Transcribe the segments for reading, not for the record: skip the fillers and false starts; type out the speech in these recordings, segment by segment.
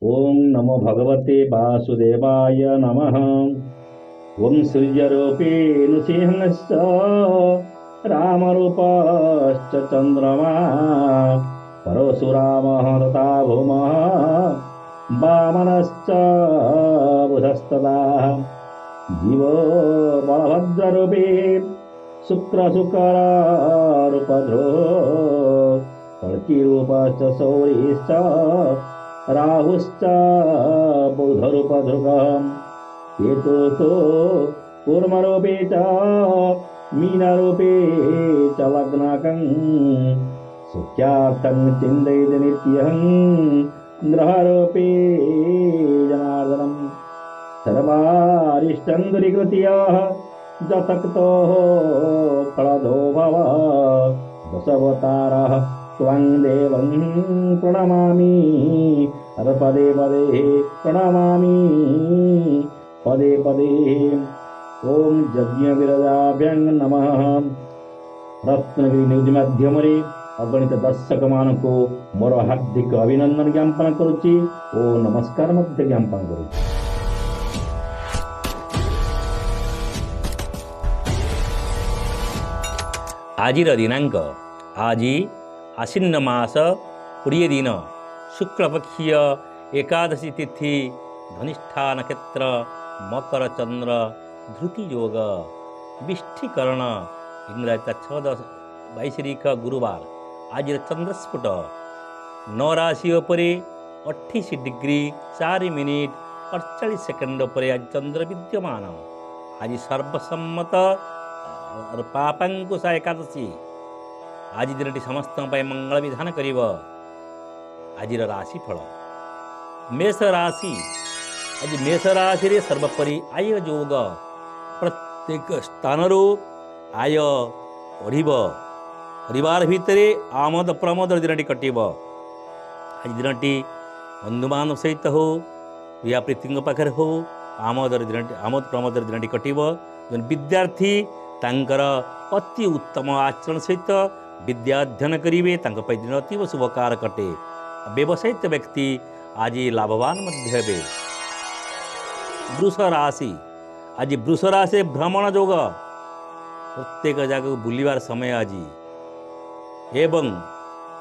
ओम नमो भगवते वासुदेवाय नमः। ओम सूर्यरूपेण सिंहश्च रामरूपश्च चन्द्रमा परशुरामः तथा भौमः वामनश्च बुधस्तदा जीवो बलभद्ररूपे शुक्रशुक्रारूपधो कल्किरूपश्च शौरिश्च राहुश्च बुधरूपधृगम् केतुतो कूर्मरूपे च मीनरूपे च लग्नाकं सुख्यार्थं चिन्तयति नित्यं ग्रहरूपे जनार्दनम् सर्वारिष्टं दूरीकृत्य जतक्तो फलदो भव दशावतारः त्वं देवं प्रणमामि पदे पदे प्रणमामि पदे पदे। ओम यज्ञविरजाभ्यं नमः। रत्नगिरी न्यूज माध्यम अगणित दर्शक मान को मोर हार्दिक अभिनंदन ज्ञापन करुच्ची ओ नमस्कार मध्य ज्ञापन करुच्ची। आजिर दिनांक आज आश्विन मास 20 दिन शुक्लपक्षीय एकादशी तिथि धनिष्ठा नक्षत्र मकर चंद्र धृति योग विष्ठीकरण इंग्राजी 6-22 गुरुवार। आज चंद्रस्फुट 9 राशि उपरे 28 डिग्री 4 मिनिट 48 सेकंड पर आज चंद्र विद्यमान। आज सर्वसम्मत पापांकुश एकादशी। आज दिन समस्त मंगल विधान करिब। आज राशिफल मेष राशि। आज मेष राशि रे सर्वोपरि आय योग प्रत्येक स्थान आय बढ़ परिवार भितर आमद प्रमोद दिन कटब। आज दिन बंधुमान सहित हो या प्रीति पाखे हो आमद प्रमोद दिन कटब। जो विद्यार्थी तांकर अति उत्तम आचरण सहित विद्या अध्ययन करेंगे दिन अतीव शुभकार कटे। व्यवसायिक व्यक्ति आज लाभवान हेबे। वृष राशि। आज वृष राशि भ्रमण योग प्रत्येक जगह बुलवार समय आज एवं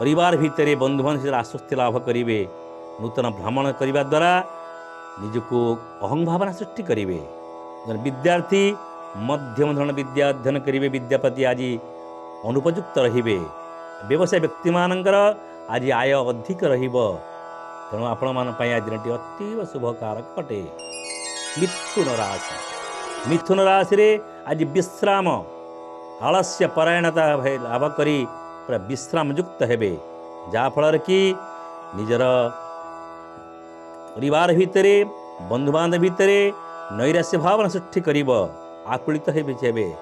परिवार भितर बंधुबान्धव आश्वस्ति लाभ करेंगे। नूतन भ्रमण करने द्वारा निजको अहं भावना सृष्टि करेंगे। विद्यार्थी मध्यम धरण विद्या अध्ययन करेंगे। विद्यापति आज अनुपयुक्त रहिबे। व्यवसाय व्यक्ति मानकर आज आय अधिक रहिबो। तेणु आपण मान पई आज दिनटी अतीव शुभकारक अटे। मिथुन राशि। मिथुन राशि रे आज विश्राम आलस्य परायणता लाभ करी पूरा विश्राम युक्त हेबे। जा फल कि निजर परिवार भितर बंधुबान्धव भितर नैराश्य भावना सृष्टि करिब। आकुलित हेबे।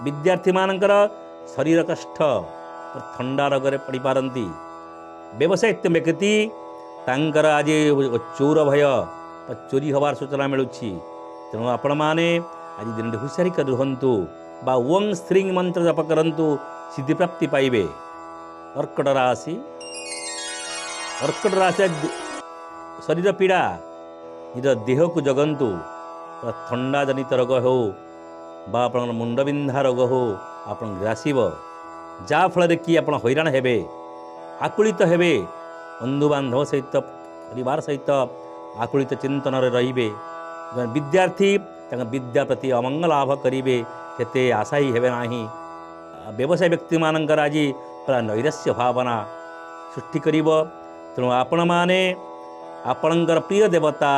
विद्यार्थी मानकर शरीर कष्ट ठंडा रोग पड़ पारती। व्यवसायिक व्यक्ति तांकर आज चोर भय चोरी हबार सूचना मिलूँ। तेणु आपण मैंने आज दिन हुशारिक रुहतु बा ओं स्त्रींग मंत्र जप करंतु सिद्धि प्राप्ति पाइबे। कर्कट राशि। कर्कट राशि शरीर पीड़ा निज देह को जगंतु। ठंडा जनित रोग हो बा आपन मुंडबिंधा रोग हो आपन ग्रासीब। जा फल कि आप हैरान हेबे आकुलित हेबे। बंधुबान्धव सहित परिवार सहित आकुलित चिंतन रहिबे। विद्यार्थी विद्या प्रति अमंगल लाभ करेंगे से आशा ही हेबे नाही। व्यवसाय व्यक्ति मानकर आज पूरा नैराश्य भावना सृष्टि करिब। तेणु आपण माने आपणकर प्रिय देवता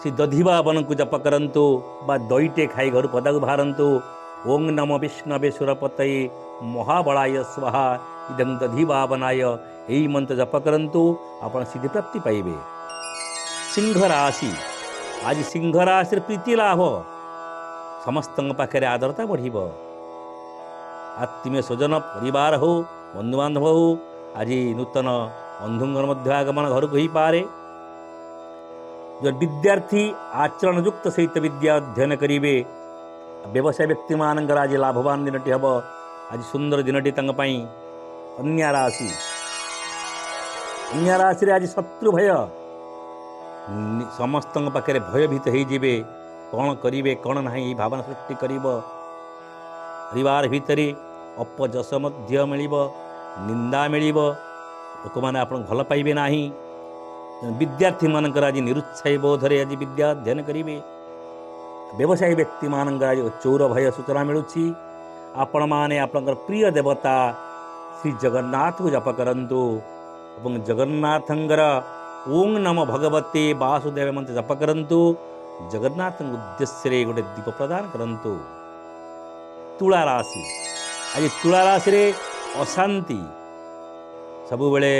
श्री दधिबावन को जप करंतु बा दईटे खाई घर पदा को बाहरतु। ओं नमो विष्णवे सुरपतये महाबलाय स्वाहा इदं दधिबावनाय यही मंत्र जप करंतु आपण सिद्धि प्राप्ति पाइबे। सिंह राशि। आज सिंह राशि प्रीति लाभ समस्त पाखे आदरता बढ़। आत्मीय स्वजन परिवार हो बंधुबान्धव हो आज नूतन बंधुंर मध्य आगमन घर को ही पारे। जो विद्यार्थी आचरण युक्त सहित विद्या अध्ययन करेंगे। व्यवसाय व्यक्ति मानकर आज लाभवान दिनटी हम। आज सुंदर दिनटी कन्या राशि। अन्य राशि आज शत्रु भय समस्त पाखे भयभीत होइजिबे कौन करिवे कौन नहीं भावना सृष्टि करिब परिवार भितर अपजस मध्य मिलिब निंदा मिलिब लोक मैंने आप भल पाइबे नाही विद्यार्थी मानकर आज निरुत्साही बोधरे आज विद्या अध्ययन करिवे व्यवसायी व्यक्ति मानकर आज चोर भय सूचना मिलुछि आपण माने आपनकर प्रिय देवता श्री जगन्नाथ को जप करंतु एवं जगन्नाथंगर ओं नमो भगवते वासुदेव मंत्र जप करंतु जगन्नाथ उद्देश्य रे गोटे दीप प्रदान करंतु तुला राशि आज तुला राशि रे अशांति सबु बेले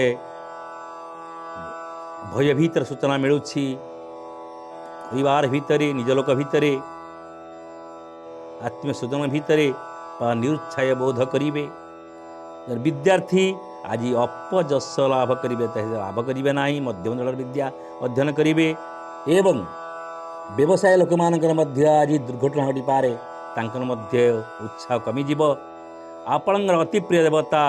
भयभीतर सूचना मिलुछि परिवार भितर निज लोक भितर आत्मीय स्वजन भितर निरुत्साह बोध करिवे विद्यार्थी आज अपजस लाभ करिवे लाभ करिवे नाही मध्यम दल विद्या अध्ययन करिवे एवं व्यवसाय लोक मानकर मध्य आज दुर्घटना घटी पारे तांकर मध्य उत्साह कमी जीव आपणकर अति प्रिय देवता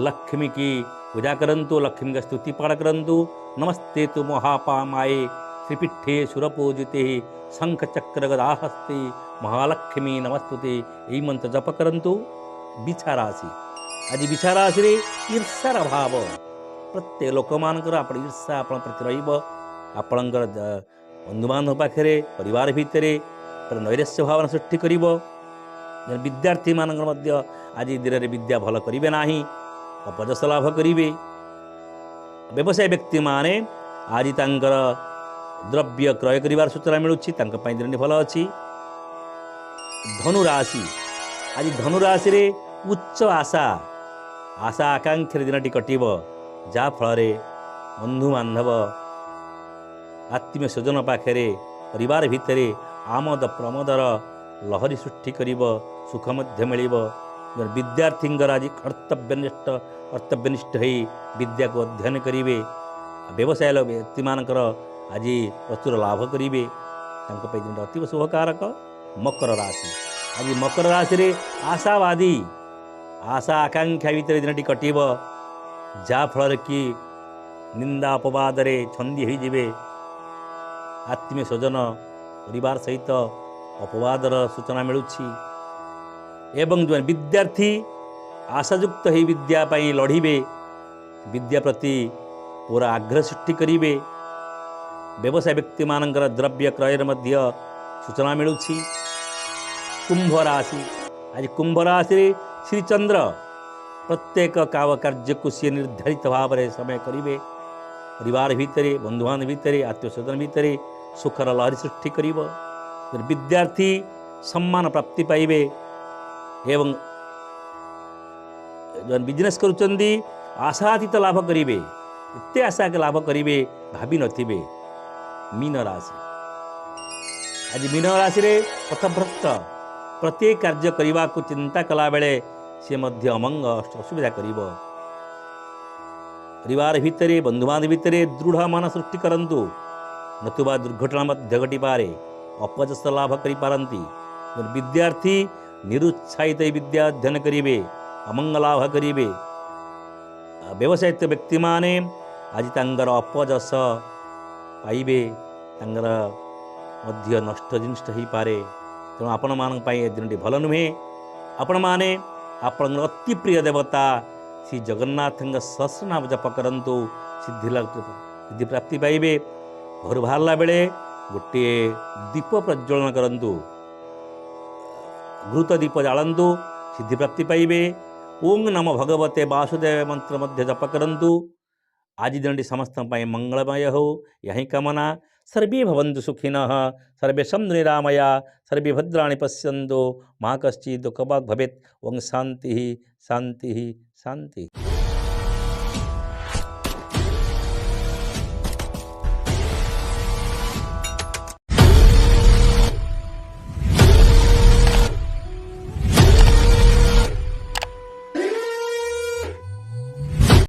लक्ष्मी की पूजा करंतु लक्ष्मी का स्तुति पाठ करंतु नमस्ते तु महापामाये श्रीपीठे सुरपूजिते शंख चक्र गदाहस्ते महालक्ष्मी नमस्तुते यही मंत्र जप करंतु बिछा राशि आज बिछा राशि रे ईर्षार भाव प्रत्येक लोक मानकर आप ईर्षा आपण प्रति रहिब आपणकर बंधु बांधव पाखे परिवार भितर नैराश्य भावना सृष्टि करिब विद्यार्थी मानकर मध्य आज दिन में विद्या भल करिवे नाही अपजस लाभ करिवे व्यवसाय व्यक्ति माने आज तांकर द्रव्य क्रय करिवार सूचना मिलुछि तांका पई दिन भल अछि धनुराशि आज धनुराशि रे उच्च आशा आशा आकांक्षा दिनटी कटिब जा फल बंधु बांधव आत्मीय स्वजन पाखे परिवार भितर आमद प्रमोदर लहरी सृष्टि करिब सुख मध्य मिलिब विद्यार्थी आज कर्तव्यनिष्ठ हो विद्या को अध्ययन करेंगे व्यवसाय व्यक्ति मानकर आज प्रचुर लाभ करेंगे दिन अतीव शुभकारक मकर राशि आज मकर राशि रे आशावादी आशा आकांक्षा भितर दिन कटिब जा फल कि निंदा अपवाद छंदी होइजिबे आत्मीय स्वजन परिवार सहित अपवादर सूचना मिलुछि एवं जो विद्यार्थी आशायुक्त हो विद्या लढ़िबे विद्या प्रति पूरा आग्रह सृष्टि करिवे व्यवसाय व्यक्ति मानकर द्रव्य क्रय मध्य सूचना मिलुछि कुंभ राशि आज कुंभ राशि रे श्रीचंद्र प्रत्येक कार्य को सी निर्धारित भाव में समय करेंगे परिवार भितर बंधुबान्धव भितर आत्मीय स्वजन भितर सुखर लहरी सृष्टि करिब विद्यार्थी सम्मान प्राप्ति पाइबे एवं जो बिजनेस करुचंदी आशातीत लाभ करेंगे एते आशा के लाभ करेंगे भाभी नथिबे मीन राशि आज मीन राशि रे पथभ्रष्ट प्रत्येक कार्य करने को चिंता कला बेले सी मध्य अमंग असुविधा करिब परिवार भितर बंधुबान्धव भितर दृढ़ मन सृष्टि करंतु नतुबा दुर्घटना मध्य घटी पारे अपजस लाभ करि पारंती विद्यार्थी निरुत्साहित विद्या अध्ययन करेंगे अमंग लाभ करेंगे व्यवसायित व्यक्ति माने आज तांगर अपजस पाइबे तांगर मध्य नष्ट जिनिष हो पारे तेणु आपण मान दिन भल नुहे आपण माने आपण अति प्रिय देवता श्री जगन्नाथ सहस्रनाम जप करंतु सिद्धि प्राप्ति पाइबे घर बाहरला बेले गोटे दीप प्रज्वलन करंतु घृत दीप जालंतु सिद्धि प्राप्ति पाइबे ओं नमो भगवते वासुदेव मंत्र मध्य जप करंतु आज दिन समस्त मंगलमय हो यही कामना सर्वे भवन्तु सुखिनः सर्वे सन्तु निरामया सर्वे भद्राणि पश्यन्तु मा कश्चित् दुःखभाग् भवेत् ओं शान्तिः शान्तिः शान्तिः।